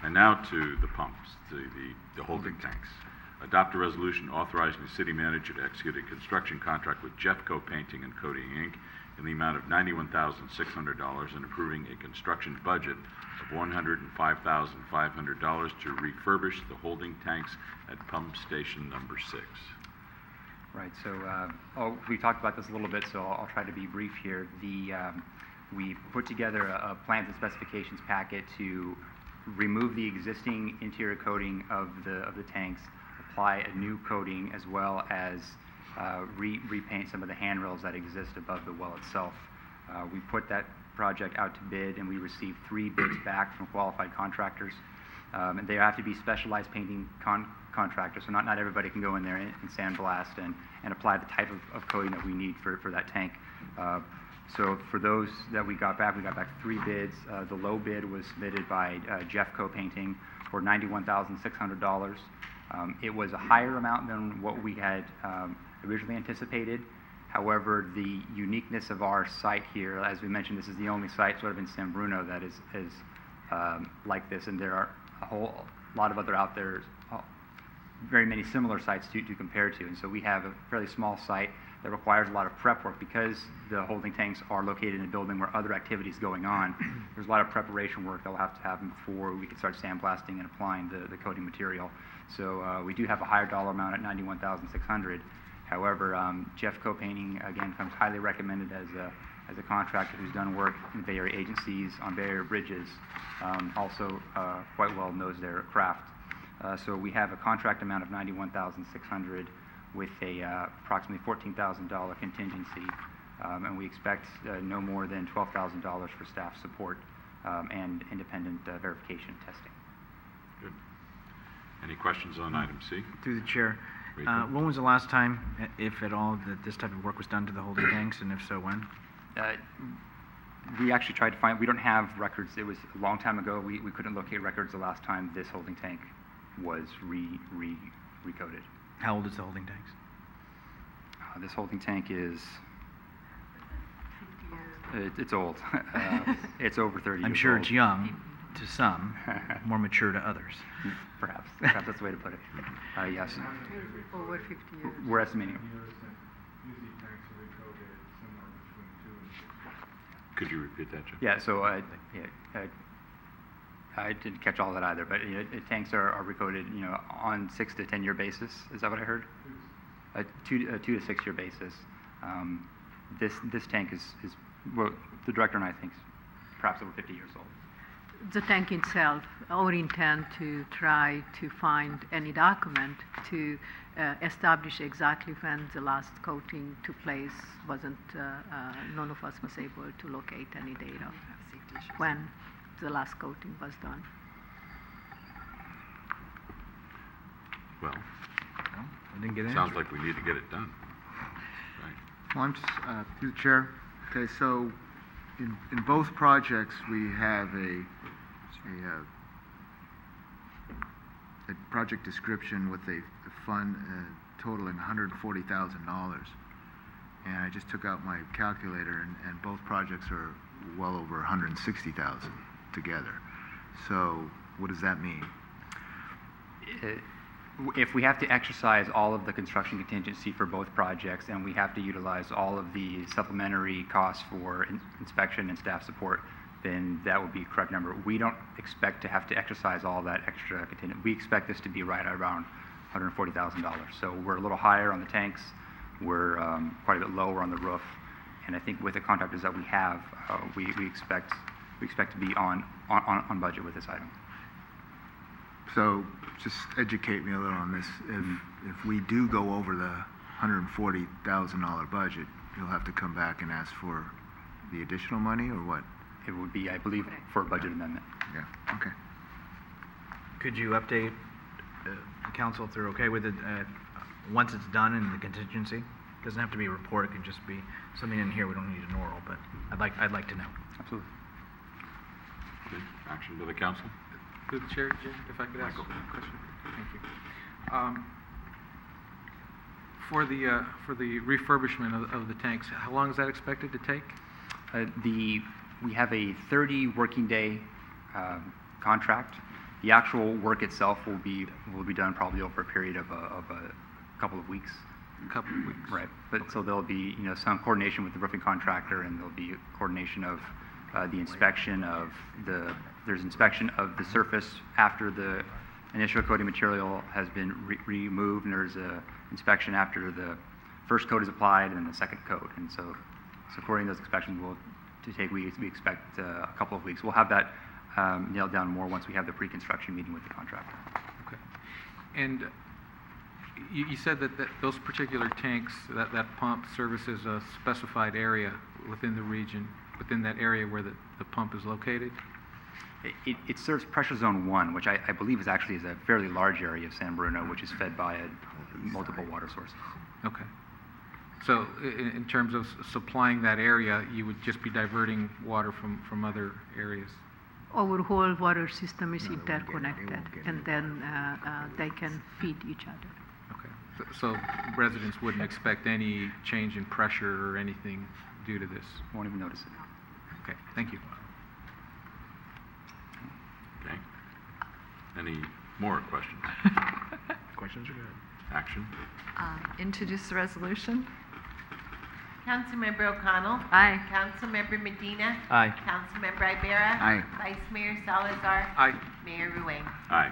And now to the pumps, the holding tanks. Adopt a resolution authorizing the city manager to execute a construction contract with Jeffco Painting and Coating, Inc. in the amount of $91,600 and approving a construction budget of $105,500 to refurbish the holding tanks at pump station number 6. Right, so we talked about this a little bit, so I'll try to be brief here. We put together a plans and specifications packet to remove the existing interior coating of the tanks, apply a new coating, as well as repaint some of the handrails that exist above the well itself. We put that project out to bid, and we received 3 bids back from qualified contractors. And they have to be specialized painting contractors, so not everybody can go in there and sandblast and apply the type of coating that we need for that tank. So for those that we got back 3 bids. The low bid was submitted by Jeffco Painting for $91,600. It was a higher amount than what we had originally anticipated. However, the uniqueness of our site here, as we mentioned, this is the only site sort of in San Bruno that is like this, and there are a whole lot of other out there, very many similar sites to compare to. And so we have a fairly small site that requires a lot of prep work because the holding tanks are located in a building where other activities going on. There's a lot of preparation work that will have to happen before we can start sandblasting and applying the coating material. So we do have a higher dollar amount at $91,600. However, Jeffco Painting, again, comes highly recommended as a contractor who's done work in Bay Area agencies on Bay Area bridges, also quite well knows their craft. So we have a contract amount of $91,600 with a approximately $14,000 contingency, and we expect no more than $12,000 for staff support and independent verification testing. Good. Any questions on item C? Through the chair, when was the last time, if at all, that this type of work was done to the holding tanks, and if so, when? We actually tried to find, we don't have records. It was a long time ago. We couldn't locate records the last time this holding tank was recoated. How old is the holding tanks? This holding tank is, it's old. It's over 30 years old. I'm sure it's young to some, more mature to others. Perhaps that's the way to put it. Yes. Over 50 years. We're estimating. Could you repeat that, Jim? Yeah, so I didn't catch all that either, but tanks are recoated, on 6 to 10 year basis. Is that what I heard? 2 to 6 year basis. This tank is well, the director and I think perhaps over 50 years old. The tank itself, our intent to try to find any document to establish exactly when the last coating took place wasn't, none of us was able to locate any data when the last coating was done. Well, I didn't get sounds like we need to get it done. Right. Well, I'm just, through the chair. Okay, so in both projects, we have a project description with a fund totaling $140,000. And I just took out my calculator, and both projects are well over $160,000 together. So what does that mean? If we have to exercise all of the construction contingency for both projects, and we have to utilize all of the supplementary costs for inspection and staff support, then that would be a correct number. We don't expect to have to exercise all that extra contingent. We expect this to be right around $140,000. So we're a little higher on the tanks. We're quite a bit lower on the roof. And I think with the contractors that we have, we expect to be on budget with this item. So just educate me a little on this. If we do go over the $140,000 budget, you'll have to come back and ask for the additional money, or what? It would be, I believe, for a budget amendment. Yeah, okay. Could you update the council if they're okay with it once it's done in the contingency? It doesn't have to be a report. It can just be something in here. We don't need an oral, but I'd like to know. Absolutely. Okay. Action to the council. Through the chair, Jim, if I could ask a question. Thank you. For the refurbishment of the tanks, how long is that expected to take? We have a 30 working day contract, The actual work itself will be done probably over a period of a couple of weeks. A couple of weeks. Right, but so there'll be, some coordination with the roofing contractor, and there'll be coordination of the inspection of there's inspection of the surface after the initial coating material has been removed, and there's a inspection after the first coat is applied and then the second coat. And so according to those inspections we expect a couple of weeks. We'll have that nailed down more once we have the pre-construction meeting with the contractor. Okay. And you said that those particular tanks, that pump services a specified area within the region, within that area where the pump is located? It serves pressure zone 1, which I believe is actually a fairly large area of San Bruno, which is fed by multiple water sources. Okay. So in terms of supplying that area, you would just be diverting water from other areas? Our whole water system is No, they won't get it. They interconnected, won't get and it. then they can feed each other. Okay. So residents wouldn't expect any change in pressure or anything due to this? Won't even notice it. Okay, thank you. Okay. Any more questions? Questions are good. Action? Introduce the resolution. Councilmember O'Connell. Aye. Councilmember Medina. Aye. Councilmember Ibera. Aye. Vice Mayor Salazar. Aye. Mayor Ruane. Aye.